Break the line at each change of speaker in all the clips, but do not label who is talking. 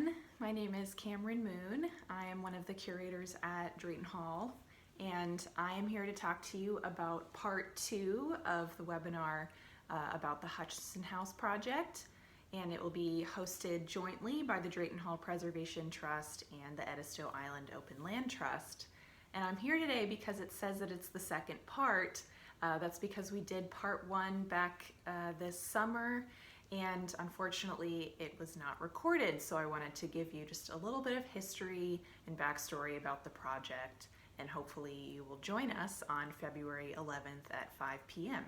everyone. My name is Cameron Moon. I am one of the curators at Drayton Hall, and I am here to talk to you about part 2 of the webinar about the Hutchinson House project, and it will be hosted jointly by the Drayton Hall Preservation Trust and the Edisto Island Open Land Trust. And I'm here today because it says that it's the second part. That's because we did part 1 back this summer, and unfortunately it was not recorded, so I wanted to give you just a little bit of history and backstory about the project, and hopefully you will join us on February 11th at 5 p.m.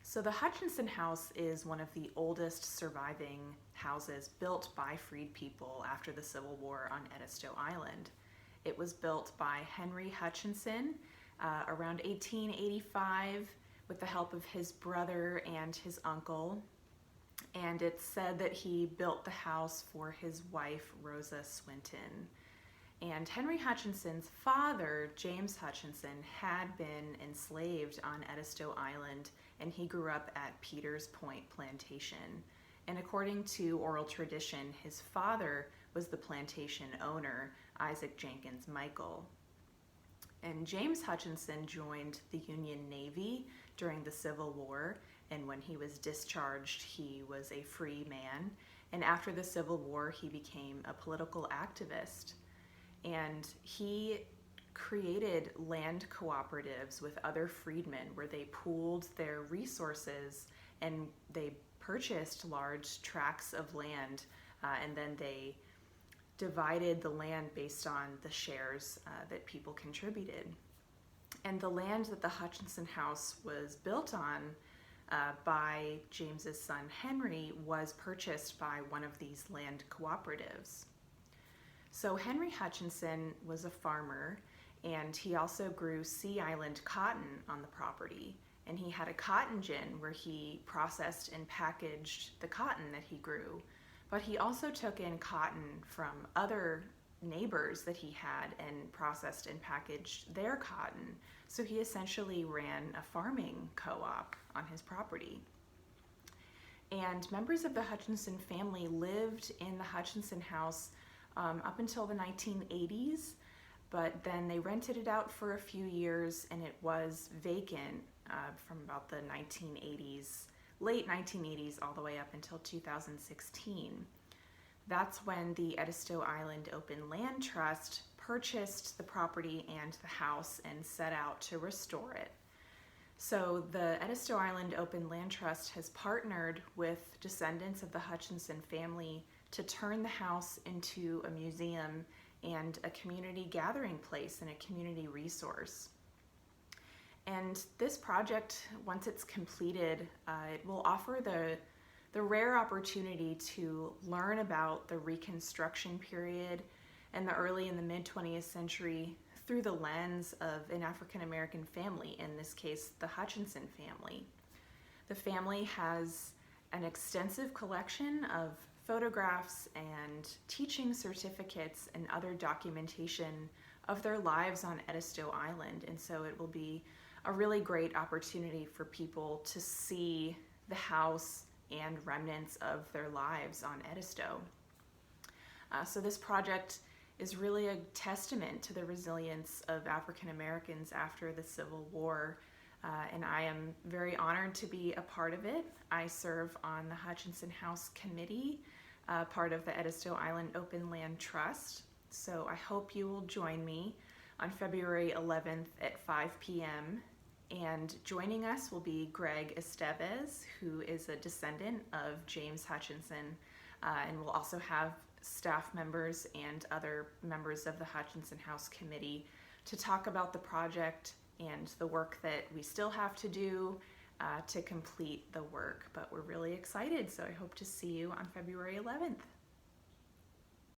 So the Hutchinson House is one of the oldest surviving houses built by freed people after the Civil War on Edisto Island. It was built by Henry Hutchinson around 1885 with the help of his brother and his uncle. And it's said that he built the house for his wife, Rosa Swinton. And Henry Hutchinson's father, James Hutchinson, had been enslaved on Edisto Island, and he grew up at Peters Point Plantation. And according to oral tradition, his father was the plantation owner, Isaac Jenkins Michael. And James Hutchinson joined the Union Navy during the Civil War, and when he was discharged, he was a free man. And after the Civil War, he became a political activist. And he created land cooperatives with other freedmen where they pooled their resources and they purchased large tracts of land, and then they divided the land based on the shares that people contributed. And the land that the Hutchinson House was built on by James's son Henry was purchased by one of these land cooperatives. So Henry Hutchinson was a farmer, and he also grew Sea Island cotton on the property. And he had a cotton gin where he processed and packaged the cotton that he grew. But he also took in cotton from other neighbors that he had and processed and packaged their cotton. So he essentially ran a farming co-op on his property. And members of the Hutchinson family lived in the Hutchinson House up until the 1980s, but then they rented it out for a few years, and it was vacant from about the 1980s, late 1980s, all the way up until 2016. That's when the Edisto Island Open Land Trust purchased the property and the house and set out to restore it. So the Edisto Island Open Land Trust has partnered with descendants of the Hutchinson family to turn the house into a museum and a community gathering place and a community resource. And this project, once it's completed, it will offer the rare opportunity to learn about the Reconstruction period and the early and the mid-20th century through the lens of an African-American family, in this case, the Hutchinson family. The family has an extensive collection of photographs and teaching certificates and other documentation of their lives on Edisto Island, and so it will be a really great opportunity for people to see the house and remnants of their lives on Edisto. So this project is really a testament to the resilience of African Americans after the Civil War, and I am very honored to be a part of it. I serve on the Hutchinson House Committee, part of the Edisto Island Open Land Trust, so I hope you will join me on February 11th at 5 p.m. And joining us will be Greg Estevez, who is a descendant of James Hutchinson, and we'll also have staff members and other members of the Hutchinson House Committee to talk about the project and the work that we still have to do to complete the work. But we're really excited, so I hope to see you on February 11th.